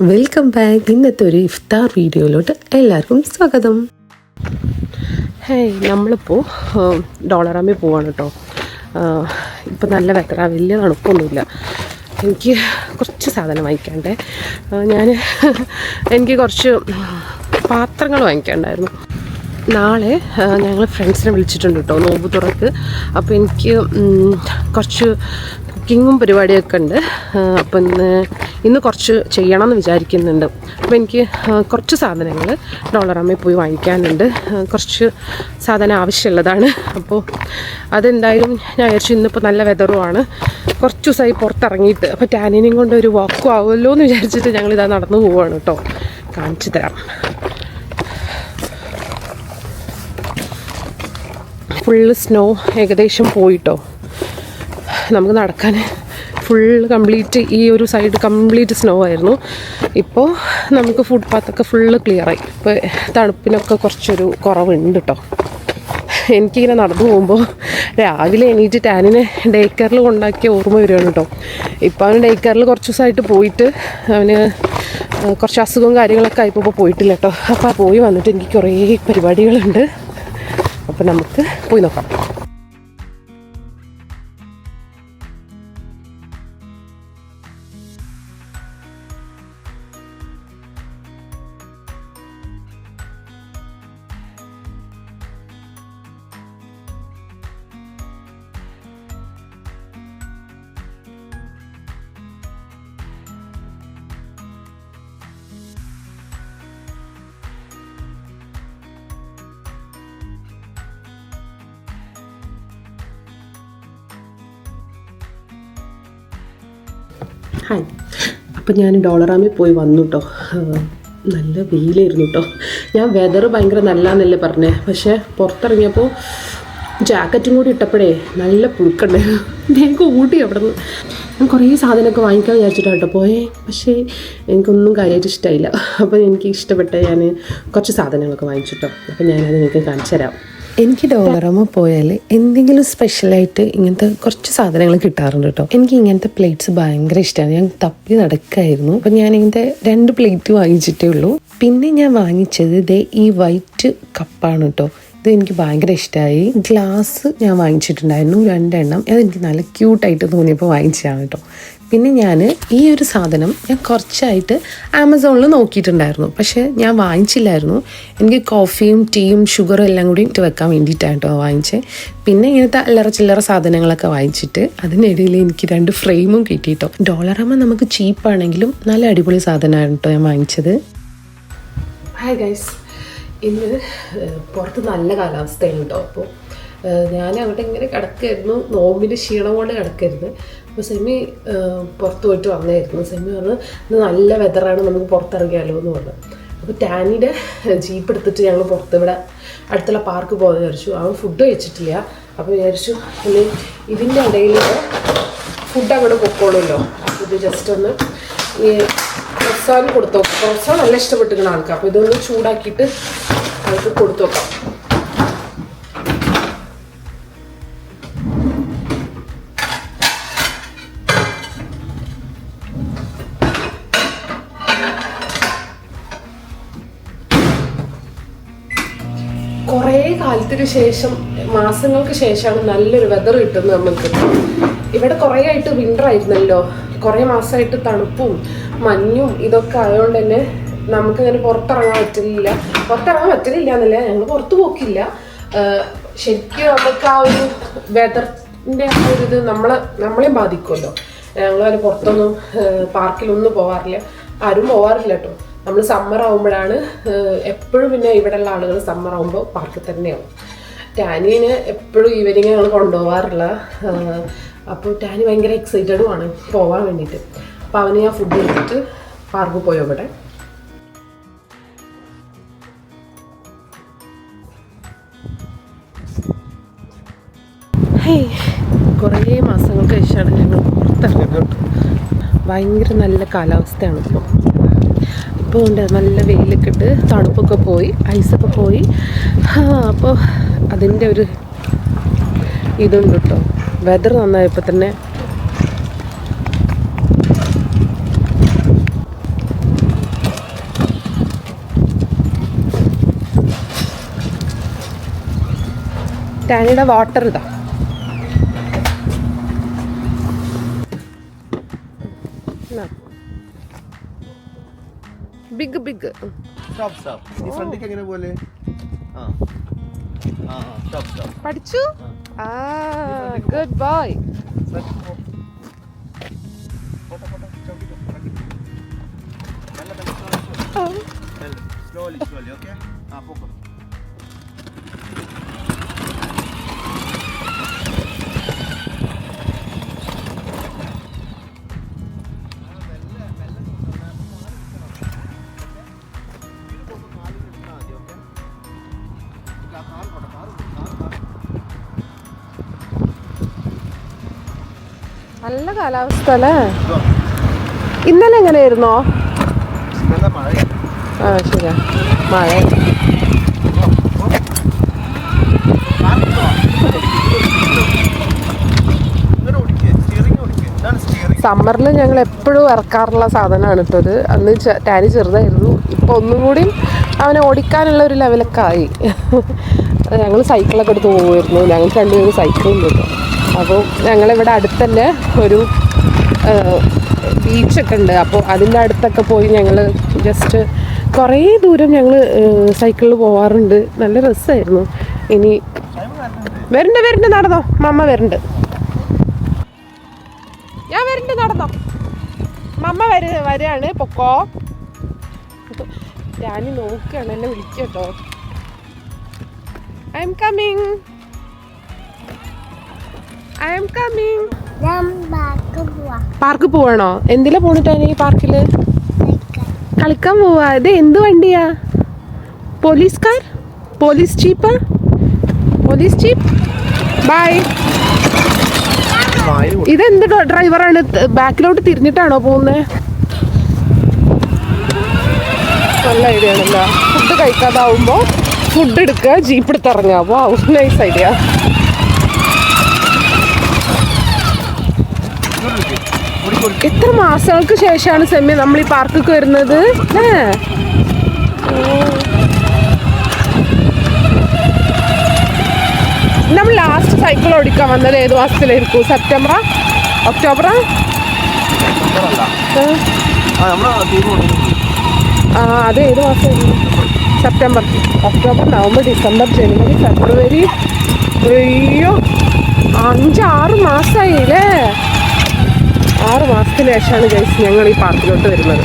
Welcome back. ഇന്നത്തെ ഒരു ഇഫ്താർ വീഡിയോയിലോട്ട് എല്ലാവർക്കും സ്വാഗതം. നമ്മളിപ്പോൾ ഡോളറാമിൽ പോവാണ് കേട്ടോ. ഇപ്പോൾ നല്ല വെതറാ, വലിയ തണുപ്പൊന്നുമില്ല. എനിക്ക് കുറച്ച് സാധനം വാങ്ങിക്കാണ്ടേ. എനിക്ക് കുറച്ച് പാത്രങ്ങൾ വാങ്ങിക്കാണ്ടായിരുന്നു. നാളെ ഞങ്ങൾ ഫ്രണ്ട്സിനെ വിളിച്ചിട്ടുണ്ട് കേട്ടോ, നോമ്പ് തുറക്ക്. അപ്പോൾ എനിക്ക് കുറച്ച് കുക്കിങ്ങും പരിപാടിയൊക്കെ ഉണ്ട്. അപ്പം ഇന്ന് കുറച്ച് ചെയ്യണമെന്ന് വിചാരിക്കുന്നുണ്ട്. അപ്പോൾ എനിക്ക് കുറച്ച് സാധനങ്ങൾ ഡോളറാമിൽ പോയി വാങ്ങിക്കാനുണ്ട്. കുറച്ച് സാധനം ആവശ്യമുള്ളതാണ്. അപ്പോൾ അതെന്തായാലും ഞാൻ വിചാരിച്ചു, ഇന്നിപ്പോൾ നല്ല വെതറുമാണ്, കുറച്ച് ദിവസമായി പുറത്തിറങ്ങിയിട്ട്. അപ്പോൾ ടാനിനെയും കൊണ്ട് ഒരു വാക്കും ആവുമല്ലോ എന്ന് വിചാരിച്ചിട്ട് ഞങ്ങളിതാ നടന്നു പോവുകയാണ് കേട്ടോ. കാണിച്ചു തരാം. ഫുള്ള് സ്നോ ഏകദേശം പോയിട്ടോ. നമുക്ക് നടക്കാൻ കംപ്ലീറ്റ് ഈ ഒരു സൈഡ് കംപ്ലീറ്റ് സ്നോ ആയിരുന്നു. ഇപ്പോൾ നമുക്ക് ഫുട്പാത്തൊക്കെ ഫുള്ള് ക്ലിയറായി. ഇപ്പോൾ തണുപ്പിനൊക്കെ കുറച്ചൊരു കുറവുണ്ട് കേട്ടോ. എനിക്കിങ്ങനെ നടന്നു പോകുമ്പോൾ രാവിലെ എണീറ്റ് ടാനിനെ ഡേ കെയറിൽ കൊണ്ടാക്കിയ ഓർമ്മ വരികയാണ് കേട്ടോ. ഇപ്പോൾ അവന് ഡേ കെയറിൽ കുറച്ച് ദിവസമായിട്ട് പോയിട്ട് അവന് കുറച്ച് അസുഖവും കാര്യങ്ങളൊക്കെ ആയപ്പോൾ പോയിട്ടില്ല കേട്ടോ. അപ്പോൾ പോയി വന്നിട്ട് എനിക്ക് കുറേ പരിപാടികളുണ്ട്. അപ്പോൾ നമുക്ക് പോയി നോക്കാം. ഹായ്, അപ്പം ഞാൻ ഡോളറാമിൽ പോയി വന്നു കേട്ടോ. നല്ല വെയിലായിരുന്നു കേട്ടോ. ഞാൻ വെതർ ഭയങ്കര നല്ലതെന്നല്ലേ പറഞ്ഞേ, പക്ഷേ പുറത്തിറങ്ങിയപ്പോൾ ജാക്കറ്റും കൂടി ഇട്ടപ്പോഴേ നല്ല പുഴുക്കുണ്ടായിരുന്നു. എനിക്ക് ഓടി അവിടെ നിന്ന് ഞാൻ കുറേ സാധനമൊക്കെ വാങ്ങിക്കാൻ വിചാരിച്ചിട്ടാണ് കേട്ടോ പോയേ. പക്ഷേ എനിക്കൊന്നും കാര്യമായിട്ട് ഇഷ്ടമായില്ല. അപ്പോൾ എനിക്ക് ഇഷ്ടപ്പെട്ട ഞാൻ കുറച്ച് സാധനങ്ങളൊക്കെ വാങ്ങിച്ചിട്ടോ. അപ്പോൾ ഞാനത് നിങ്ങൾക്ക് കാണിച്ചു തരാം. എനിക്ക് ഡോളറാമ പോയാൽ എന്തെങ്കിലും സ്പെഷ്യലായിട്ട് ഇങ്ങനത്തെ കുറച്ച് സാധനങ്ങൾ കിട്ടാറുണ്ട് കേട്ടോ. എനിക്ക് ഇങ്ങനത്തെ പ്ലേറ്റ്സ് ഭയങ്കര ഇഷ്ടമാണ്. ഞാൻ തപ്പി നടക്കായിരുന്നു. അപ്പം ഞാൻ ഇങ്ങനത്തെ 2 പ്ലേറ്റ് വാങ്ങിച്ചിട്ടേ ഉള്ളൂ. പിന്നെ ഞാൻ വാങ്ങിച്ചത് ഈ വൈറ്റ് കപ്പാണ് കേട്ടോ. ഇത് എനിക്ക് ഭയങ്കര ഇഷ്ടമായി. ഗ്ലാസ് ഞാൻ വാങ്ങിച്ചിട്ടുണ്ടായിരുന്നു 2 എണ്ണം. അതെനിക്ക് നല്ല ക്യൂട്ടായിട്ട് തോന്നിയപ്പോൾ വാങ്ങിച്ചതാണ് കേട്ടോ. പിന്നെ ഞാൻ ഈ ഒരു സാധനം ഞാൻ കുറച്ചായിട്ട് ആമസോണിൽ നോക്കിയിട്ടുണ്ടായിരുന്നു, പക്ഷേ ഞാൻ വാങ്ങിച്ചില്ലായിരുന്നു. എനിക്ക് കോഫിയും ടീയും ഷുഗറും എല്ലാം കൂടി ഇട്ട് വെക്കാൻ വേണ്ടിയിട്ടാണ് കേട്ടോ വാങ്ങിച്ചത്. പിന്നെ ഇങ്ങനത്തെ അല്ലറ ചില്ലറ സാധനങ്ങളൊക്കെ വാങ്ങിച്ചിട്ട് അതിനിടയിൽ എനിക്ക് 2 ഫ്രെയിമും കിട്ടിയിട്ടോ. ഡോളറാമ നമുക്ക് ചീപ്പാണെങ്കിലും നല്ല അടിപൊളി സാധനമാണ് കേട്ടോ ഞാൻ വാങ്ങിച്ചത്. ഹായ് ഗൈസ്, ഇന്ന് പുറത്ത് നല്ല കാലാവസ്ഥയാണ് കേട്ടോ. അപ്പോൾ ഞാൻ അവിടെ ഇങ്ങനെ കിടക്കായിരുന്നു, നോമ്പിൻ്റെ ക്ഷീണം കൊണ്ട് കിടക്കായിരുന്നു. അപ്പോൾ സെമി പുറത്ത് പോയിട്ട് വന്നായിരുന്നു. സെമി പറഞ്ഞു ഇന്ന് നല്ല വെതറാണ്, നമുക്ക് പുറത്തിറങ്ങിയാലോ എന്ന് പറഞ്ഞു. അപ്പോൾ ടാനിയുടെ ജീപ്പ് എടുത്തിട്ട് ഞങ്ങൾ പുറത്ത് ഇവിടെ അടുത്തുള്ള പാർക്ക് പോകാൻ വിചാരിച്ചു. അവൻ ഫുഡ് കഴിച്ചിട്ടില്ല. അപ്പോൾ വിചാരിച്ചു ഇനി ഇതിൻ്റെ ഇടയിൽ ഫുഡ് അങ്ങോട്ട് പൊക്കോളുമല്ലോ. ഇത് ജസ്റ്റ് ഒന്ന് ഈ റൊസാൻ കൊടുത്തു നോക്കാം. റൊസാൻ നല്ല ഇഷ്ടപ്പെട്ടിരിക്കുന്ന ആൾക്കാർ. അപ്പോൾ ഇതൊന്ന് ചൂടാക്കിയിട്ട് അവർക്ക് കൊടുത്തു നോക്കാം. കുറേ കാലത്തിന് ശേഷം, മാസങ്ങൾക്ക് ശേഷമാണ് നല്ലൊരു വെതർ കിട്ടുന്നത് നമുക്ക്. ഇവിടെ കുറേ ആയിട്ട് വിൻ്റർ ആയിരുന്നല്ലോ, കുറേ മാസമായിട്ട് തണുപ്പും മഞ്ഞും ഇതൊക്കെ ആയതുകൊണ്ട് തന്നെ നമുക്കിങ്ങനെ പുറത്തിറങ്ങാൻ പറ്റില്ല എന്നല്ല, ഞങ്ങൾ പുറത്ത് പോക്കില്ല. ശരിക്കും നമുക്ക് ആ ഒരു വെതറിൻ്റെ ആ ഒരു ഇത് നമ്മളെയും ബാധിക്കുമല്ലോ. ഞങ്ങളങ്ങനെ പുറത്തൊന്നും പാർക്കിലൊന്നും പോകാറില്ല, ആരും പോകാറില്ല കേട്ടോ. നമ്മൾ സമ്മർ ആകുമ്പോഴാണ് എപ്പോഴും, പിന്നെ ഇവിടെയുള്ള ആളുകൾ സമ്മർ ആകുമ്പോൾ പാർക്കിൽ തന്നെയാവും. ടാനിന് എപ്പോഴും ഈവനിങ് ഞങ്ങൾ കൊണ്ടുപോകാറില്ല. അപ്പോൾ ടാനി ഭയങ്കര എക്സൈറ്റഡുമാണ് പോകാൻ വേണ്ടിയിട്ട്. അപ്പോൾ അവന് ഞാൻ ഫുഡ് കഴിച്ചിട്ട് പാർക്കിൽ പോയോ ഇവിടെ. കുറേ മാസങ്ങൾക്ക് ശേഷമാണ് ഞങ്ങൾ പുറത്തിറങ്ങിയത് കേട്ടോ. ഭയങ്കര നല്ല കാലാവസ്ഥയാണ് ഇപ്പോൾ. ഇപ്പോൾ ഉണ്ട് നല്ല വെയിലൊക്കെ ഇട്ട്, തണുപ്പൊക്കെ പോയി, ഐസൊക്കെ പോയി. അപ്പോൾ അതിൻ്റെ ഒരു ഇതുണ്ട് കേട്ടോ. വെതർ നന്നായപ്പോൾ തന്നെ ടാനിയുടെ വാട്ടർ ഇതാ. ബിഗ് ബിഗ് പഠിച്ചു. Good boy. നല്ല കാലാവസ്ഥ അല്ലേ? ഇന്നലെ എങ്ങനെയായിരുന്നോ? ആ ശരിയാ, മഴ. സമ്മറിൽ ഞങ്ങൾ എപ്പോഴും ഇറക്കാറുള്ള സാധനമാണ് ഇട്ടത്. അന്ന് ടാനി ചെറുതായിരുന്നു. ഇപ്പോൾ ഒന്നും കൂടി അവനെ ഓടിക്കാനുള്ള ഒരു ലെവലൊക്കെ ആയി. ഞങ്ങൾ സൈക്കിളൊക്കെ എടുത്ത് പോകുമായിരുന്നു. ഞങ്ങൾക്ക് രണ്ടുപേരും സൈക്കിളുണ്ട് കേട്ടോ. അപ്പോൾ ഞങ്ങളിവിടെ അടുത്തന്നെ ഒരു ബീച്ചൊക്കെ ഉണ്ട്. അപ്പോൾ അതിൻ്റെ അടുത്തൊക്കെ പോയി ഞങ്ങൾ ജസ്റ്റ് കുറേ ദൂരം ഞങ്ങൾ സൈക്കിളിൽ പോവാറുണ്ട്. നല്ല രസമായിരുന്നു. ഇനി വരുന്നുണ്ട് നടന്നോ, മമ്മ വരുന്നുണ്ട്. ഞാൻ വരുന്നുണ്ട് നടന്നോ, മമ്മ വരികയാണ്, പൊക്കോ. ഞാൻ നോക്കുകയാണ്, എന്നെ വിളിക്കട്ടോ. I am coming. പാർക്ക് പോവാണോ? എന്തിലാ പോണിട്ടാണ് ഈ പാർക്കില്? കളിക്കാൻ പോവാ. ഇത് എന്ത് വണ്ടിയാ? Police jeep. ബൈ. ഇതെന്ത് ഡ്രൈവറാണ്? ബാക്കിലോട്ട് തിരിഞ്ഞിട്ടാണോ പോകുന്നത്? നല്ല ഐഡിയ ആണല്ലോ. ഫുഡ് കഴിക്കാതാവുമ്പോ ഫുഡ് എടുക്കുക, ജീപ്പ് എടുത്ത് ഇറങ്ങുക. വാ, നൈസ് ഐഡിയ. എത്ര മാസങ്ങൾക്ക് ശേഷമാണ് സെമ്മി നമ്മൾ ഈ പാർക്കൊക്കെ വരുന്നത്? നമ്മൾ ലാസ്റ്റ് സൈക്കിൾ ഓടിക്കാൻ വന്നത് ഏത് മാസത്തിലായിരിക്കും? സെപ്റ്റംബറാ, ഒക്ടോബറാ? അത് ഏത് മാസമായിരുന്നു? സെപ്റ്റംബർ, ഒക്ടോബർ, നവംബർ, ഡിസംബർ, ജനുവരി, ഫെബ്രുവരി. അയ്യോ, 5-6 മാസമായില്ലേ? 6 മാസത്തിന് ശേഷമാണ് ഗൈസ് ഞങ്ങൾ ഈ പാർക്കിലോട്ട് വരുന്നത്.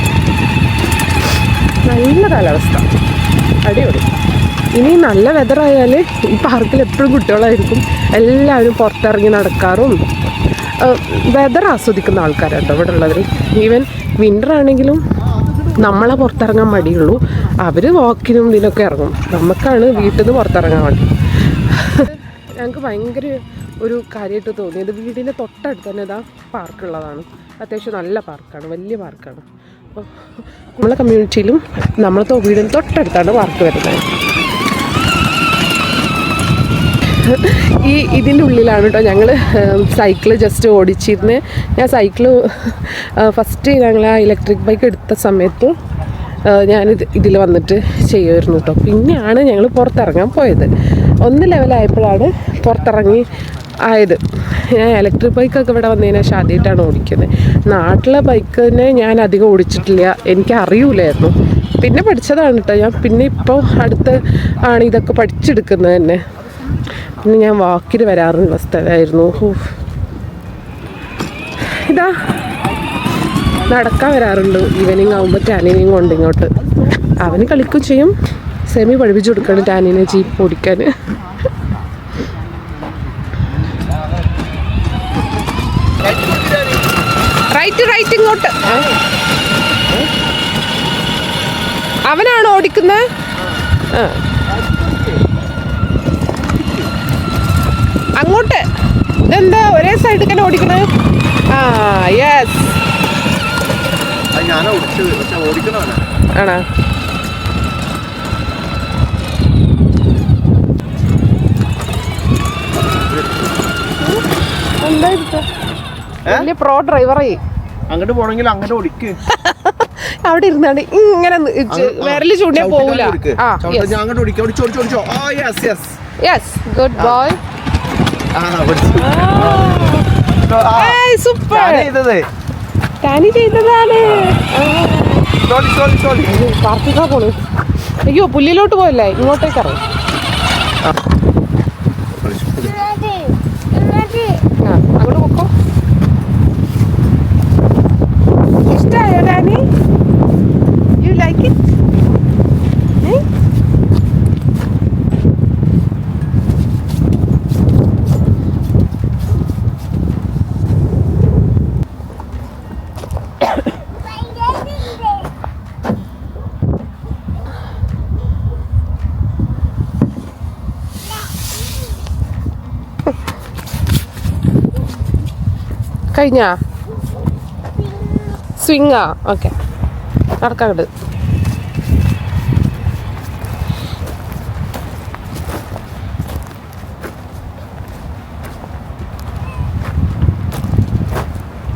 നല്ല കാലാവസ്ഥ, അടിപൊളി. ഇനി നല്ല വെതറായാൽ ഈ പാർക്കിൽ എപ്പോഴും കുട്ടികളായിരിക്കും. എല്ലാവരും പുറത്തിറങ്ങി നടക്കാറും വെതർ ആസ്വദിക്കുന്ന ആൾക്കാരാട്ടോ ഇവിടെ ഉള്ളവർ. ഈവൻ വിൻ്റർ ആണെങ്കിലും നമ്മളെ പുറത്തിറങ്ങാൻ മടിയുള്ളൂ. അവർ വാക്കിനും ഇതിനൊക്കെ ഇറങ്ങും. നമുക്കാണ് വീട്ടിൽ നിന്ന് പുറത്തിറങ്ങാൻ മടി. ഞങ്ങൾക്ക് ഭയങ്കര ഒരു കാര്യമായിട്ട് തോന്നിയത് വീടിൻ്റെ തൊട്ടടുത്ത് തന്നെ ഇതാ പാർക്കുള്ളതാണ്. അത്യാവശ്യം നല്ല പാർക്കാണ്, വലിയ പാർക്കാണ്. അപ്പോൾ നമ്മളെ കമ്മ്യൂണിറ്റിയിലും നമ്മളത്തെ വീടിന് തൊട്ടടുത്താണ് പാർക്ക് വരുന്നത്. ഇതിൻ്റെ ഉള്ളിലാണ് കേട്ടോ ഞങ്ങൾ സൈക്കിള് ജസ്റ്റ് ഓടിച്ചിരുന്നത്. ഞാൻ സൈക്കിള് ഫസ്റ്റ് ഞങ്ങൾ ആ ഇലക്ട്രിക് ബൈക്ക് എടുത്ത സമയത്ത് ഇതിൽ വന്നിട്ട് ചെയ്യുമായിരുന്നു കേട്ടോ. പിന്നെയാണ് ഞങ്ങൾ പുറത്തിറങ്ങാൻ പോയത്. 1 ലെവലായപ്പോഴാണ് പുറത്തിറങ്ങി ആയത്. ഞാൻ ഇലക്ട്രിക് ബൈക്കൊക്കെ ഇവിടെ വന്നതിന് ശേഷം ആദ്യമായിട്ടാണ് ഓടിക്കുന്നത്. നാട്ടിലെ ബൈക്കിനെ ഞാൻ അധികം ഓടിച്ചിട്ടില്ല, എനിക്കറിയില്ലായിരുന്നു. പിന്നെ പഠിച്ചതാണ് കേട്ടോ ഞാൻ. പിന്നെ ഇപ്പോൾ അടുത്ത് ആണ് ഇതൊക്കെ പഠിച്ചെടുക്കുന്നത് തന്നെ. പിന്നെ ഞാൻ വാക്കിൽ വരാറുള്ള സ്ഥലമായിരുന്നു. ഇതാ നടക്കാൻ വരാറുണ്ട് ഈവനിങ് ആകുമ്പോൾ ടാനിനെയും കൊണ്ട് ഇങ്ങോട്ട്. അവന് കളിക്കും ചെയ്യും. സെമി പഠിപ്പിച്ചു കൊടുക്കണം ടാനിനെ ജീപ്പ് ഓടിക്കാൻ. റൈറ്റ് ഇങ്ങോട്ട്. അവനാണോ ഓടിക്കുന്നത്? അങ്ങോട്ട്. ഇതെന്താ ഒരേ സൈഡിൽ തന്നെ ഓടിക്കണേ? യെസ്. ആണോ? വലിയ പ്രോ ഡ്രൈവറായി. അങ്ങോട്ട് പോണെങ്കിൽ അങ്ങോട്ട് ഓടിക്ക്. അവിടെ ഇരുന്നാണ് ഇങ്ങനെ വിരല് ചൂണ്ടിയാ പോകൂല. അങ്ങോട്ട് ഓടിക്കോ. Yes, good boy. Super Tani ചെയ്തതാണ്. കാർത്തിക പോണു. അയ്യോ പുല്ലിലോട്ട് പോയല്ലേ, ഇങ്ങോട്ടേക്ക് ഇറങ്ങും. അങ്ങോട്ട് പോക്കോ. ഇഷ്ടായോ ടാനി? You like it? കഴിഞ്ഞാ സ്വിങ്ങാ? ഓക്കെ, നടക്കാണ്ട്.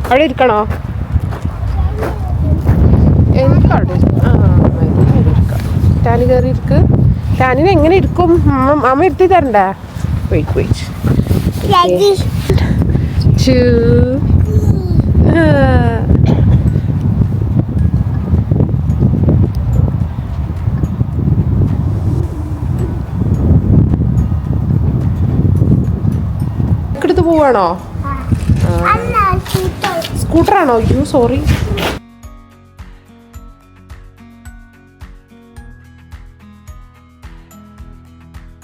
അവിടെ ഇരിക്കണോ? എനിക്ക് അവിടെ ഇരിക്കാം. ടാനി കയറി ഇരിക്ക്. ടാനിന് എങ്ങനെ ഇരിക്കും? അമ്മ ഇരുത്തി തരണ്ടേ? Wait wait. എടുത്ത് പോവാണോ? സ്കൂട്ടറാണോ? You sorry.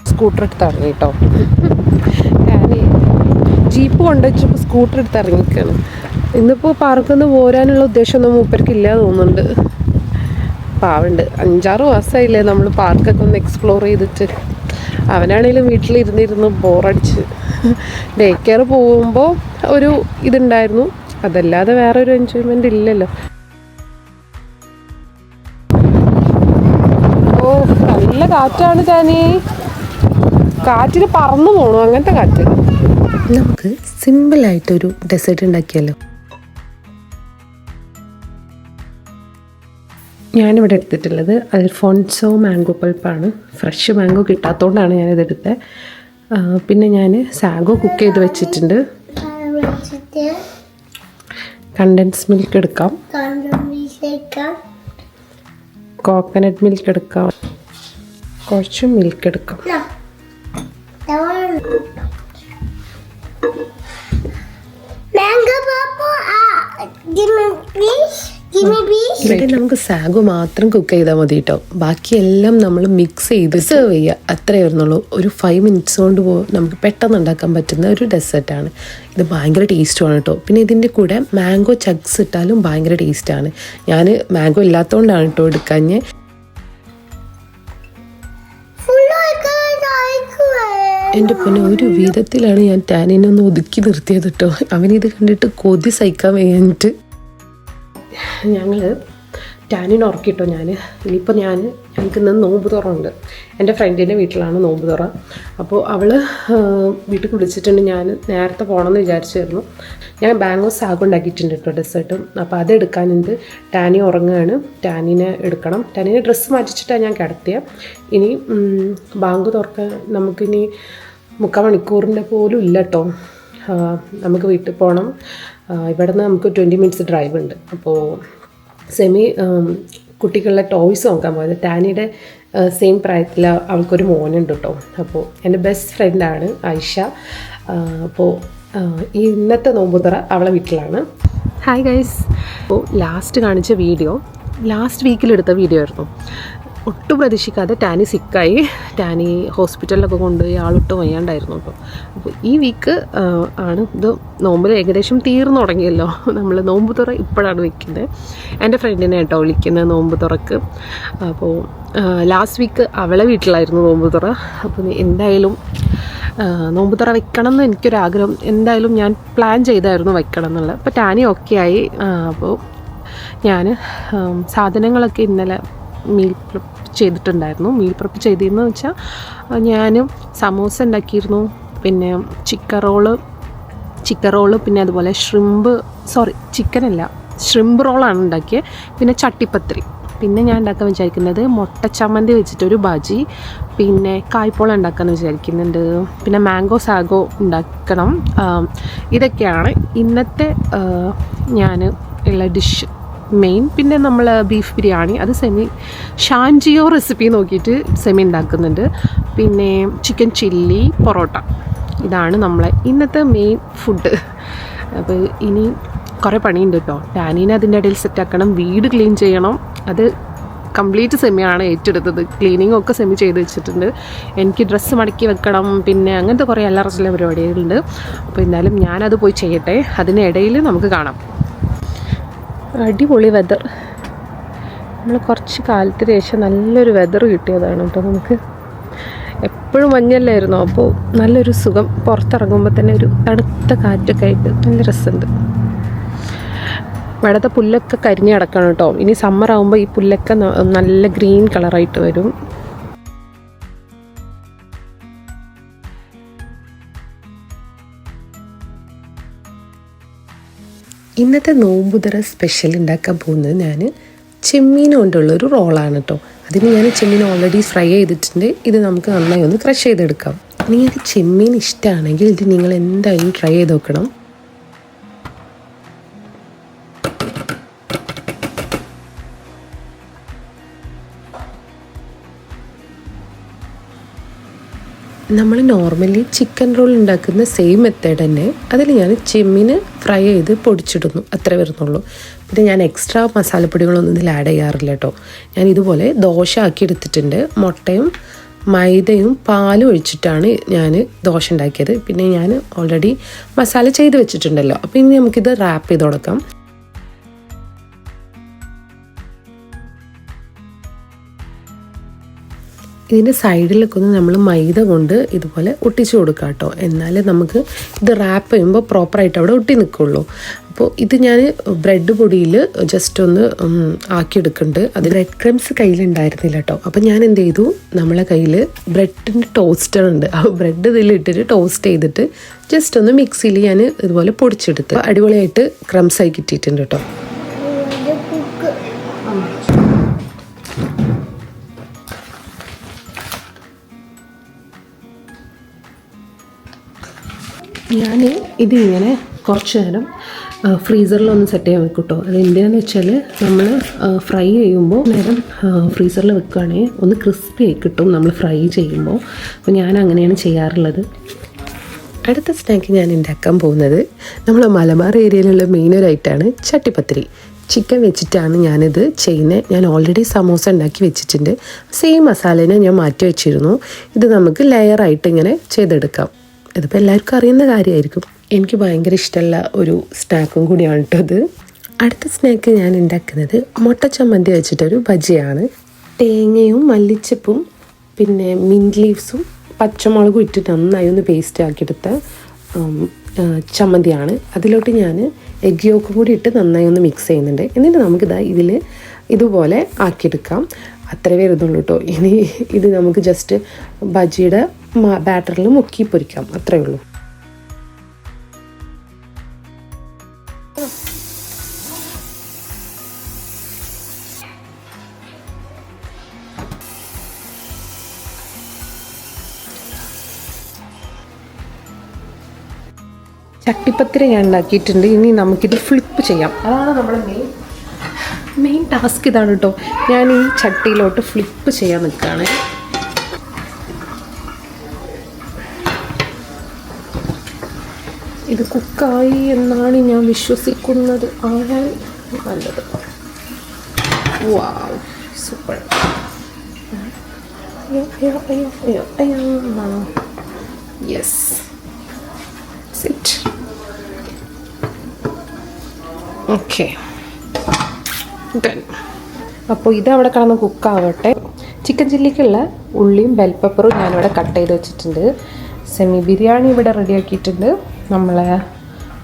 സ്കൂട്ടർ എടുത്ത് ഇറങ്ങി കേട്ടോ. ഞാനേ ജീപ്പ് കൊണ്ടുവച്ചപ്പോൾ സ്കൂട്ടർ എടുത്ത് ഇറങ്ങിക്കാണ്. ഇന്നിപ്പോൾ പാർക്കിൽ നിന്ന് പോരാനുള്ള ഉദ്ദേശമൊന്നും മൂപ്പർക്ക് ഇല്ല തോന്നുന്നുണ്ട്. പാവുണ്ട്, 5-6 മാസമായില്ലേ നമ്മൾ പാർക്കൊക്കെ ഒന്ന് എക്സ്പ്ലോർ ചെയ്തിട്ട്. അവനാണെങ്കിലും വീട്ടിലിരുന്നിരുന്ന് ബോറടിച്ച്. ഡേ കെയർ പോകുമ്പോൾ ഒരു ഇതുണ്ടായിരുന്നു, അതല്ലാതെ വേറെ ഒരു എൻജോയ്മെൻ്റ് ഇല്ലല്ലോ. ഓ നല്ല കാറ്റാണ് ടാനി. കാറ്റിന് പറന്നു പോണു, അങ്ങനത്തെ കാറ്റ്. നമുക്ക് സിമ്പിളായിട്ടൊരു ഡെസേർട്ട് ഉണ്ടാക്കിയല്ലോ. ഞാനിവിടെ എടുത്തിട്ടുള്ളത് അൽഫോൺസോ മാംഗോ പൾപ്പാണ്. ഫ്രഷ് മാംഗോ കിട്ടാത്തതുകൊണ്ടാണ് ഞാനിതെടുത്തത്. പിന്നെ ഞാൻ സാഗോ കുക്ക് ചെയ്ത് വെച്ചിട്ടുണ്ട്. കണ്ടൻസ് മിൽക്ക് എടുക്കാം, കോക്കനട്ട് മിൽക്ക് എടുക്കാം, കുറച്ച് മിൽക്ക് എടുക്കാം. ഇവിടെ നമുക്ക് സാഗോ മാത്രം കുക്ക് ചെയ്താൽ മതി കേട്ടോ. ബാക്കിയെല്ലാം നമ്മൾ മിക്സ് ചെയ്ത് സെർവ് ചെയ്യുക, അത്രയേ വരുന്നുള്ളൂ. ഒരു 5 മിനിറ്റ്സ് കൊണ്ട് നമുക്ക് പെട്ടെന്ന് ഉണ്ടാക്കാൻ പറ്റുന്ന ഒരു ഡെസേർട്ടാണ് ഇത്. ഭയങ്കര ടേസ്റ്റുമാണ് കേട്ടോ. പിന്നെ ഇതിൻ്റെ കൂടെ മാംഗോ ചഗ്സ് ഇട്ടാലും ഭയങ്കര ടേസ്റ്റാണ്. ഞാൻ മാംഗോ ഇല്ലാത്തതുകൊണ്ടാണ് കേട്ടോ എടുക്കാഞ്ഞ്. എൻ്റെ പൊന്നെ, ഒരു വിധത്തിലാണ് ഞാൻ ടാനിനൊന്ന് ഒതുക്കി നിർത്തിയത് കേട്ടോ. അവനിത് കണ്ടിട്ട് കൊതി സഹിക്കാൻ വയ്യാഞ്ഞിട്ട് ഞങ്ങൾ ടാനിനെ ഉറക്കിട്ടോ. ഇനിയിപ്പോൾ ഞങ്ങൾക്ക് ഇന്ന് നോമ്പ് തുറയുണ്ട്. എൻ്റെ ഫ്രണ്ടിൻ്റെ വീട്ടിലാണ് നോമ്പ് തുറ. അപ്പോൾ അവൾ വീട്ടിൽ വിളിച്ചിട്ടുണ്ട്. ഞാൻ നേരത്തെ പോകണമെന്ന് വിചാരിച്ചായിരുന്നു. ഞാൻ ബാംഗോ സാഗോ ഉണ്ടാക്കിയിട്ടുണ്ട് കേട്ടോ ഡെസേർട്ട്. അപ്പോൾ അതെടുക്കാനുണ്ട്. ടാനി ഉറങ്ങുകയാണ്, ടാനിനെ എടുക്കണം. ടാനിനെ ഡ്രസ്സ് മാറ്റിച്ചിട്ടാണ് ഞാൻ കിടത്തിയത്. ഇനി ബാങ്ക് തുറക്കാൻ നമുക്കിനി 3/4 മണിക്കൂറിൻ്റെ പോലും ഇല്ല കേട്ടോ. നമുക്ക് വീട്ടിൽ പോകണം. ഇവിടെ നിന്ന് നമുക്ക് 20 മിനിറ്റ്സ് ഡ്രൈവ് ഉണ്ട്. അപ്പോൾ കുട്ടികളുടെ ടോയ്സ് നോക്കാൻ പോയത്. ടാനിയുടെ സെയിം പ്രായത്തിൽ അവൾക്കൊരു മോനുണ്ട് കേട്ടോ. അപ്പോൾ എൻ്റെ ബെസ്റ്റ് ഫ്രണ്ടാണ് ഐഷ. അപ്പോൾ ഈ ഇന്നത്തെ നോമ്പുതുറ അവളെ വീട്ടിലാണ്. Hi guys. അപ്പോൾ ലാസ്റ്റ് കാണിച്ച വീഡിയോ ലാസ്റ്റ് വീക്കിലെടുത്ത വീഡിയോ ആയിരുന്നു. ഒട്ടും പ്രതീക്ഷിക്കാതെ ടാനി സിക്കായി. ടാനി ഹോസ്പിറ്റലിലൊക്കെ കൊണ്ടുപോയി ആളൊട്ടും വയ്യാണ്ടായിരുന്നു കേട്ടോ. അപ്പോൾ ഈ വീക്ക് ആണ് ഇത്. നോമ്പിൽ ഏകദേശം തീർന്നു തുടങ്ങിയല്ലോ. നമ്മൾ നോമ്പ് തുറ ഇപ്പോഴാണ് വയ്ക്കുന്നത്. എൻ്റെ ഫ്രണ്ടിനെ കേട്ടോ വിളിക്കുന്നത് നോമ്പ് തുറക്ക്. അപ്പോൾ ലാസ്റ്റ് വീക്ക് അവളെ വീട്ടിലായിരുന്നു നോമ്പ് തുറ. അപ്പോൾ എന്തായാലും നോമ്പ് തുറ വെക്കണം എന്ന് എനിക്കൊരാഗ്രഹം. എന്തായാലും ഞാൻ പ്ലാൻ ചെയ്തായിരുന്നു വെക്കണം എന്നുള്ളത്. അപ്പോൾ ടാനി ഓക്കെ ആയി. അപ്പോൾ ഞാൻ സാധനങ്ങളൊക്കെ ഇന്നലെ മീൽ പ്രിപ്പ് ചെയ്തിട്ടുണ്ടായിരുന്നു. മീൽ പ്രിപ്പ് ചെയ്തതെന്ന് വെച്ചാൽ ഞാൻ സമോസ ഉണ്ടാക്കിയിരുന്നു, പിന്നെ ചിക്കൻ റോള്, പിന്നെ അതുപോലെ ചിക്കനല്ല ഷ്രിമ്പ് റോളാണ് ഉണ്ടാക്കിയത്. പിന്നെ ചട്ടിപ്പത്തിരി പിന്നെ ഞാൻ ഉണ്ടാക്കാൻ വിചാരിക്കുന്നത് മുട്ട ചമ്മന്തി വെച്ചിട്ടൊരു ബജി, പിന്നെ കായ്പോള ഉണ്ടാക്കാമെന്ന് വിചാരിക്കുന്നുണ്ട്, പിന്നെ മാംഗോ സാഗോ ഉണ്ടാക്കണം. ഇതൊക്കെയാണ് ഇന്നത്തെ ഞാൻ ഉള്ള ഡിഷ് മെയിൻ. പിന്നെ നമ്മൾ ബീഫ് ബിരിയാണി, അത് ഷാൻജിയോ റെസിപ്പി നോക്കിയിട്ട് ഉണ്ടാക്കുന്നുണ്ട്. പിന്നെ ചിക്കൻ ചില്ലി, പൊറോട്ട, ഇതാണ് നമ്മളെ ഇന്നത്തെ മെയിൻ ഫുഡ്. അപ്പോൾ ഇനി കുറേ പണിയുണ്ട് കേട്ടോ. ഡാനീനെ അതിൻ്റെ ഇടയിൽ സെറ്റാക്കണം, വീട് ക്ലീൻ ചെയ്യണം. അത് കംപ്ലീറ്റ് സെമിയാണ് ഏറ്റെടുത്തത്. ക്ലീനിങ് ഒക്കെ സെമി ചെയ്ത് വെച്ചിട്ടുണ്ട്. എനിക്ക് ഡ്രസ്സ് മടക്കി വെക്കണം, പിന്നെ അങ്ങനത്തെ കുറേ അല്ലറച്ചില്ല പരിപാടികളുണ്ട്. അപ്പോൾ എന്തായാലും ഞാനത് പോയി ചെയ്യട്ടെ. അതിനിടയിൽ നമുക്ക് കാണാം. അടിപൊളി വെതർ. നമ്മൾ കുറച്ച് കാലത്തിന് ശേഷം നല്ലൊരു വെതർ കിട്ടിയതാണ് കേട്ടോ നമുക്ക്. എപ്പോഴും മഞ്ഞല്ലായിരുന്നു, അപ്പോൾ നല്ലൊരു സുഖം. പുറത്തിറങ്ങുമ്പോൾ തന്നെ ഒരു തണുത്ത കാറ്റൊക്കെ ആയിട്ട് നല്ല രസമുണ്ട്. ഇവിടുത്തെ പുല്ലൊക്കെ കരിഞ്ഞ് കിടക്കണം കേട്ടോ. ഇനി സമ്മർ ആകുമ്പോൾ ഈ പുല്ലൊക്കെ നല്ല ഗ്രീൻ കളറായിട്ട് വരും. ഇന്നത്തെ നോമ്പുതറ സ്പെഷ്യൽ ഉണ്ടാക്കാൻ പോകുന്നത് ഞാൻ ചെമ്മീൻ കൊണ്ടുള്ളൊരു റോളാണ് കേട്ടോ. അതിന് ഞാൻ ചെമ്മീൻ ഓൾറെഡി ഫ്രൈ ചെയ്തിട്ടുണ്ട്. ഇത് നമുക്ക് നന്നായി ഒന്ന് ക്രഷ് ചെയ്തെടുക്കാം. നിങ്ങൾക്ക് ചെമ്മീൻ ഇഷ്ടമാണെങ്കിൽ ഇത് നിങ്ങൾ എന്തായാലും ട്രൈ ചെയ്ത് നോക്കണം. നമ്മൾ നോർമലി ചിക്കൻ റോൾ ഉണ്ടാക്കുന്ന സെയിം മെത്തേഡ് തന്നെ അതിൽ ഞാൻ ചെമ്മീൻ ഫ്രൈ ചെയ്ത് പൊടിച്ചിടുന്നു, അത്രേ വരുന്നുള്ളൂ. പിന്നെ ഞാൻ എക്സ്ട്രാ മസാലപ്പൊടികളൊന്നും ഇതിൽ ആഡ് ചെയ്യാറില്ല കേട്ടോ. ഞാൻ ഇതുപോലെ ദോശ ആക്കി എടുത്തിട്ടുണ്ട്. മുട്ടയും മൈദയും പാലും ഒഴിച്ചിട്ടാണ് ഞാൻ ദോശ ഉണ്ടാക്കിയത്. പിന്നെ ഞാൻ ഓൾറെഡി മസാല ചെയ്ത് വെച്ചിട്ടുണ്ടല്ലോ. അപ്പോൾ ഇനി നമുക്കിത് റാപ്പ് ചെയ്ത് കൊടുക്കാം. ഇതിൻ്റെ സൈഡിലൊക്കെ ഒന്ന് നമ്മൾ മൈദ കൊണ്ട് ഇതുപോലെ ഒട്ടിച്ചു കൊടുക്കുക കേട്ടോ. എന്നാലേ നമുക്ക് ഇത് റാപ്പ് ചെയ്യുമ്പോൾ പ്രോപ്പറായിട്ട് അവിടെ ഒട്ടി നിൽക്കുള്ളൂ. അപ്പോൾ ഇത് ഞാൻ ബ്രെഡ് പൊടിയിൽ ജസ്റ്റ് ഒന്ന് ആക്കിയെടുക്കുന്നുണ്ട്. അത് ബ്രെഡ് ക്രംസ് കയ്യിലുണ്ടായിരുന്നില്ല കേട്ടോ. അപ്പോൾ ഞാൻ എന്ത് ചെയ്തു, നമ്മളെ കയ്യിൽ ബ്രെഡിൻ്റെ ടോസ്റ്റർ ഉണ്ട്. ആ ബ്രെഡ് ഇതിലിട്ടിട്ട് ടോസ്റ്റ് ചെയ്തിട്ട് ജസ്റ്റ് ഒന്ന് മിക്സിയിൽ ഞാൻ ഇതുപോലെ പൊടിച്ചെടുത്ത് അടിപൊളിയായിട്ട് ക്രംസായി കിട്ടിയിട്ടുണ്ട് കേട്ടോ. ഞാൻ ഇതിങ്ങനെ കുറച്ച് നേരം ഫ്രീസറിലൊന്ന് സെറ്റ് ചെയ്യാൻ വെക്കും കേട്ടോ. അത് എന്തിനാന്ന് വെച്ചാൽ നമ്മൾ ഫ്രൈ ചെയ്യുമ്പോൾ നേരം ഫ്രീസറിൽ വെക്കുകയാണെങ്കിൽ ഒന്ന് ക്രിസ്പി ആയി കിട്ടും നമ്മൾ ഫ്രൈ ചെയ്യുമ്പോൾ. അപ്പോൾ ഞാൻ അങ്ങനെയാണ് ചെയ്യാറുള്ളത്. അടുത്ത സ്നാക്ക് ഞാൻ ഉണ്ടാക്കാൻ പോകുന്നത് നമ്മൾ മലബാർ ഏരിയയിലുള്ള മെയിൻ ഒരു ഐറ്റമാണ് ചട്ടിപ്പത്തിരി. ചിക്കൻ വെച്ചിട്ടാണ് ഞാനിത് ചെയ്യുന്നത്. ഞാൻ ഓൾറെഡി സമോസ ഉണ്ടാക്കി വെച്ചിട്ടുണ്ട്. സെയിം മസാലേനെ ഞാൻ മാറ്റി വെച്ചിരുന്നു. ഇത് നമുക്ക് ലെയറായിട്ട് ഇങ്ങനെ ചെയ്തെടുക്കാം. ഇതിപ്പോൾ എല്ലാവർക്കും അറിയുന്ന കാര്യമായിരിക്കും. എനിക്ക് ഭയങ്കര ഇഷ്ടമുള്ള ഒരു സ്നാക്കും കൂടിയാണ് കേട്ടോ ഇത്. അടുത്ത സ്നാക്ക് ഞാൻ ഉണ്ടാക്കുന്നത് മുട്ട ചമ്മന്തി വെച്ചിട്ടൊരു ബജിയാണ്. തേങ്ങയും മല്ലിച്ചപ്പും പിന്നെ മിൻറ്റ് ലീവ്സും പച്ചമുളകും ഇട്ടിട്ട് നന്നായി ഒന്ന് പേസ്റ്റ് ആക്കിയെടുത്ത ചമ്മന്തിയാണ്. അതിലോട്ട് ഞാൻ എഗ് യോക്കും കൂടി ഇട്ട് നന്നായി ഒന്ന് മിക്സ് ചെയ്യുന്നുണ്ട്. എന്നിട്ട് നമുക്കിതാ ഇതിൽ ഇതുപോലെ ആക്കിയെടുക്കാം. അത്രേ വരുന്നുള്ളൂ കേട്ടോ. ഇനി ഇത് നമുക്ക് ജസ്റ്റ് ബജിയുടെ ബാറ്ററിൽ മുക്കി പൊരിക്കാം, അത്രേ ഉള്ളൂ. ചട്ടിപ്പത്തിരി ഞാൻ ഉണ്ടാക്കിയിട്ടുണ്ട്. ഇനി നമുക്കിത് ഫ്ലിപ്പ് ചെയ്യാം. അതാണ് നമ്മുടെ മെയിൻ ടാസ്ക്. ഇതാണ് കേട്ടോ. ഞാൻ ഈ ചട്ടിയിലോട്ട് ഫ്ലിപ്പ് ചെയ്യാൻ നിൽക്കുകയാണ്. ഇത് കുക്കായി എന്നാണ് ഞാൻ വിശ്വസിക്കുന്നത്. ആയാൽ നല്ലത്. Wow, super. Yes, sit. Okay, done. അപ്പോൾ ഇതവിടെ കിടന്ന് കുക്കാവട്ടെ. ചിക്കൻ ചില്ലിക്കുള്ള ഉള്ളിയും ബെൽ പെപ്പറും ഞാനിവിടെ കട്ട് ചെയ്ത് വെച്ചിട്ടുണ്ട്. സെമി ബിരിയാണി ഇവിടെ റെഡിയാക്കിയിട്ടുണ്ട്. നമ്മളെ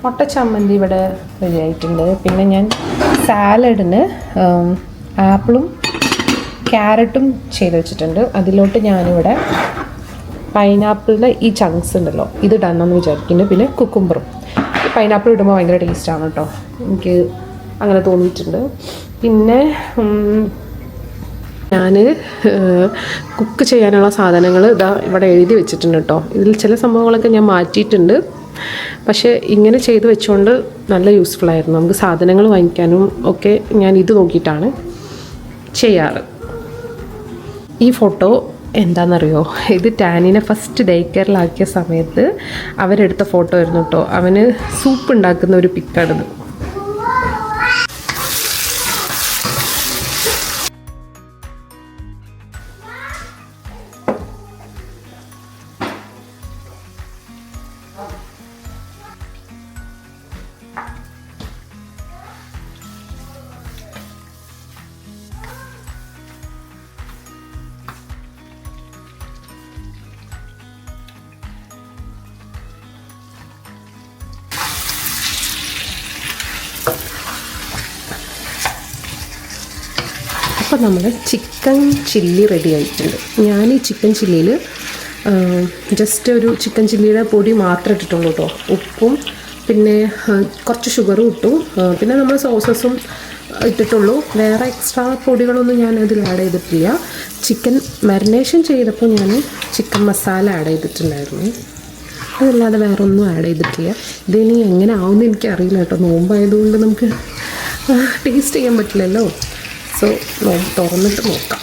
മുട്ട ചമ്മന്തി ഇവിടെ റെഡി ആയിട്ടുണ്ട്. പിന്നെ ഞാൻ സാലഡിന് ആപ്പിളും ക്യാരറ്റും ചെയ്ത് വെച്ചിട്ടുണ്ട്. അതിലോട്ട് ഞാനിവിടെ പൈനാപ്പിളിൻ്റെ ഈ ചങ്ക്സ് ഉണ്ടല്ലോ, ഇത് ഇടാമെന്ന് വിചാരിക്കുന്നുണ്ട്. പിന്നെ കുക്കുംബറും. പൈനാപ്പിൾ ഇടുമ്പോൾ ഭയങ്കര ടേസ്റ്റാണ് കേട്ടോ, എനിക്ക് അങ്ങനെ തോന്നിയിട്ടുണ്ട്. പിന്നെ ഞാൻ കുക്ക് ചെയ്യാനുള്ള സാധനങ്ങൾ ഇതാ ഇവിടെ എഴുതി വെച്ചിട്ടുണ്ട് കേട്ടോ. ഇതിൽ ചില സംഭവങ്ങളൊക്കെ ഞാൻ മാറ്റിയിട്ടുണ്ട്. പക്ഷേ ഇങ്ങനെ ചെയ്ത് വെച്ചുകൊണ്ട് നല്ല യൂസ്ഫുൾ ആയിരുന്നു. നമുക്ക് സാധനങ്ങൾ വാങ്ങിക്കാനും ഒക്കെ ഞാൻ ഇത് നോക്കിയിട്ടാണ് ചെയ്യാറ്. ഈ ഫോട്ടോ എന്താണെന്നറിയോ, ഇത് ടാനിനെ ഫസ്റ്റ് ഡേ കെയറിലാക്കിയ സമയത്ത് അവരെടുത്ത ഫോട്ടോ ആയിരുന്നു കേട്ടോ. അവന് സൂപ്പ് ഉണ്ടാക്കുന്ന ഒരു പിക്കാണിത്. അപ്പോൾ നമ്മൾ ചിക്കൻ ചില്ലി റെഡി ആയിട്ടുണ്ട്. ഞാൻ ഈ ചിക്കൻ ചില്ലിയിൽ ജസ്റ്റ് ഒരു ചിക്കൻ ചില്ലിയുടെ പൊടി മാത്രമേ ഇട്ടിട്ടുള്ളൂ കേട്ടോ. ഉപ്പും പിന്നെ കുറച്ച് ഷുഗറും ഇട്ടു. പിന്നെ നമ്മൾ സോസസും ഇട്ടിട്ടുള്ളൂ. വേറെ എക്സ്ട്രാ പൊടികളൊന്നും ഞാൻ അതിൽ ആഡ് ചെയ്തിട്ടില്ല. ചിക്കൻ മാരിനേഷൻ ചെയ്തപ്പോൾ ഞാൻ ചിക്കൻ മസാല ആഡ് ചെയ്തിട്ടുണ്ടായിരുന്നു. അതല്ലാതെ വേറെ ഒന്നും ആഡ് ചെയ്തിട്ടില്ല. ഇതിനി എങ്ങനെ ആവുമെന്ന് എനിക്കറിയില്ല കേട്ടോ. നോമ്പായതുകൊണ്ട് നമുക്ക് ടേസ്റ്റ് ചെയ്യാൻ പറ്റില്ലല്ലോ. സോ തുറന്നിട്ട് നോക്കാം.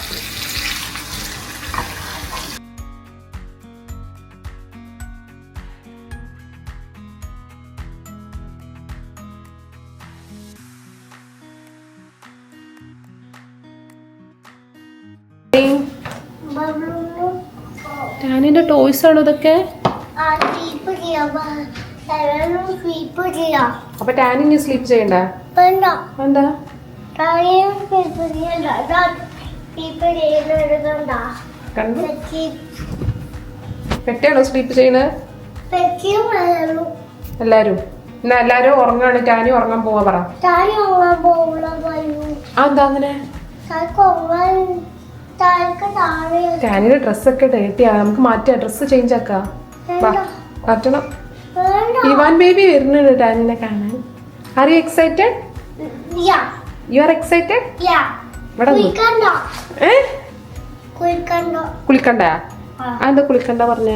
ടാനിൻ്റെ ടോയ്സ് ആണോ ഇതൊക്കെ? അപ്പൊ ടാനിന് സ്ലീപ്പ് ചെയ്യണ്ട? എന്താ പെറ്റാണോ സ്ലീപ്പ് ചെയ്യണേ? എല്ലാരും എന്നാ എല്ലാരും ഉറങ്ങാണ്. ടാനി ഉറങ്ങാൻ പോവാ പറ. എന്താ അങ്ങനെ? ടാനിയുടെ ഡ്രസ്സൊക്കെ ഡേറ്റിയാ. നമുക്ക് മാറ്റാം, ഡ്രസ്സ് ചേഞ്ച് ആക്കാം. മാറ്റണം. ഇവാൻ ബേബി വരുന്നുണ്ട് ടാനിനെ കാണാൻ. Are you excited? You are excited? Yeah. കുളിക്കണ്ട? എന്താ കുളിക്കണ്ട പറഞ്ഞേ?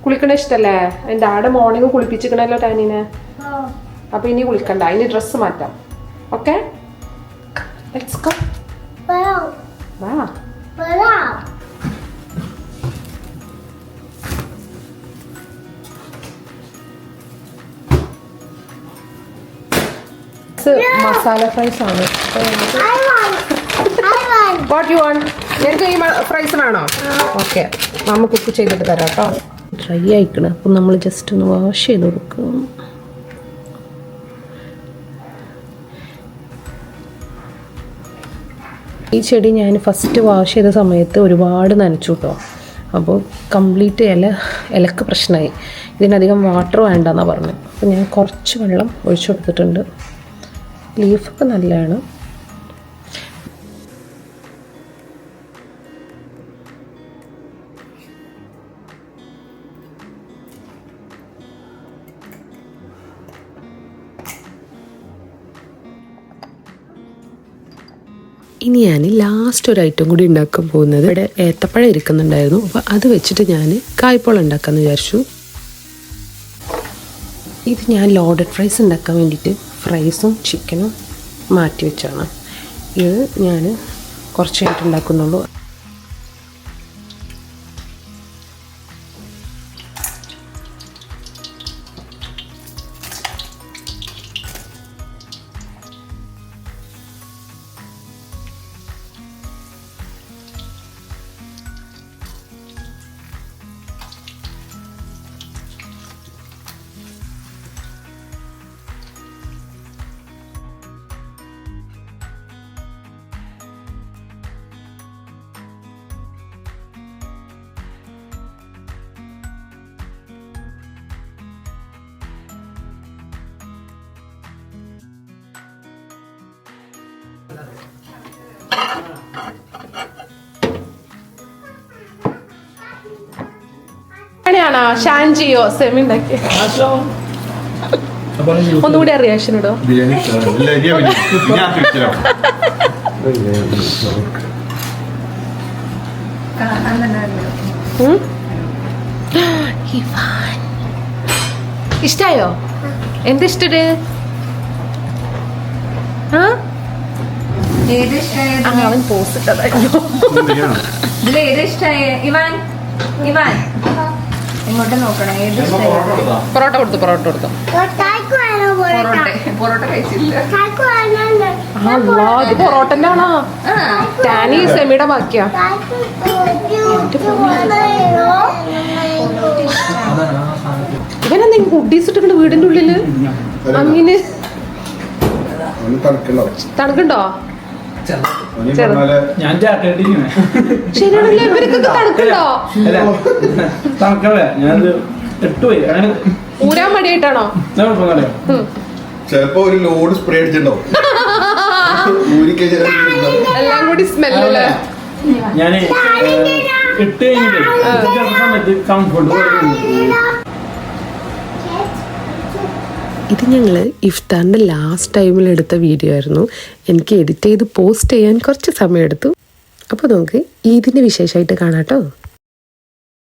കുളിക്കണ ഇഷ്ടല്ലേ? എൻ്റെ ആടെ മോർണിംഗ് കുളിപ്പിച്ചിക്കണല്ലോ ടാനിനെ. അപ്പൊ ഇനി കുളിക്കണ്ട, ഇനി ഡ്രസ്സ് മാറ്റാം. Okay, let's go. വാ. മസാല ഫ്രൈസ് ആണ്. What you want? എനിക്ക് ഈ ഫ്രൈസ് വേണോ? ഓക്കെ, നമ്മൾ കുക്ക് ചെയ്തിട്ട് തരാം കേട്ടോ. ഡ്രൈ ആയിക്കണം. അപ്പം നമ്മൾ ജസ്റ്റ് ഒന്ന് വാഷ് ചെയ്ത് കൊടുക്കും. ഈ ചെടി ഞാൻ ഫസ്റ്റ് വാഷ് ചെയ്ത സമയത്ത് ഒരുപാട് നനച്ചു കേട്ടോ. അപ്പോൾ കംപ്ലീറ്റ് ഇലക്ക് പ്രശ്നമായി. ഇതിനധികം വാട്ടർ വേണ്ടെന്നാണ് പറഞ്ഞത്. അപ്പോൾ ഞാൻ കുറച്ച് വെള്ളം ഒഴിച്ചു കൊടുത്തിട്ടുണ്ട്. ലീഫൊക്കെ നല്ലതാണ്. ഇനി ഞാൻ ലാസ്റ്റ് ഒരു ഐറ്റം കൂടി ഉണ്ടാക്കാൻ പോകുന്നത്, ഇവിടെ ഏത്തപ്പഴം ഇരിക്കുന്നുണ്ടായിരുന്നു. അപ്പോൾ അത് വെച്ചിട്ട് ഞാൻ കായ്പോള ഉണ്ടാക്കാമെന്ന് വിചാരിച്ചു. ഇത് ഞാൻ ലോഡഡ് ഫ്രൈസ് ഉണ്ടാക്കാൻ വേണ്ടിയിട്ട് ഫ്രൈസും ചിക്കനും മാറ്റി വെച്ചാണ്. ഇത് ഞാൻ കുറച്ചായിട്ട് ഉണ്ടാക്കുന്നുള്ളൂ. ാണോ ഷാൻജിയോ സെമി ഉണ്ടാക്കി? ഒന്നുകൂടി റിയാക്ഷൻ ഇടോ. ഇഷ്ടായോ? എന്താ ഇഷ്ടട്? അവൻ പോസ്റ്റ് ഇട്ടതായിരുന്നു. ഇതിൽ ഏത് ഇഷ്ടായ ഇവാൻ? ഇവാൻ ഇങ്ങോട്ട് നോക്കണേ. ഏത് ഇഷ്ടായ? പൊറോട്ട കൊടുത്തു. പൊറോട്ട കഴിച്ചില്ല. ഇത് പൊറോട്ടന്റെ ആണോ? ടാനി സെമിയുടെ ബാക്കിയാ. ഇവനെന്താ കുട്ടീസ് ഇട്ടിട്ടുണ്ട് വീടിന്റെ ഉള്ളില്? അങ്ങനെ തണുക്കുണ്ടോ? ഞാൻ ജാക്കറ്റ് ശരിയാണല്ലേ, ഇവർക്കൊക്കെ തണുക്കുണ്ടോ? തണുക്കല്ലേ, ഞാനത് ഇട്ടുപോയി. അങ്ങനെ ഊരാൻ മടിയായിട്ടാണോ? ചിലപ്പോ ഒരു ലോഡ് സ്പ്രേ അടിച്ചിട്ടുണ്ടാവും. എല്ലാം കൂടി സ്മെല്ലല്ലേ? ഞാൻ ഇട്ട് കഴിഞ്ഞിട്ട് സമയത്ത് കംഫർട്ട്. ഇത് ഞങ്ങൾ ഇഫ്താറിൻ്റെ ലാസ്റ്റ് ടൈമിൽ എടുത്ത വീഡിയോ ആയിരുന്നു. എനിക്ക് എഡിറ്റ് ചെയ്ത് പോസ്റ്റ് ചെയ്യാൻ കുറച്ച് സമയം എടുത്തു. അപ്പോൾ നമുക്ക് ഈദിൻ്റെ വിശേഷമായിട്ട് കാണാം കേട്ടോ.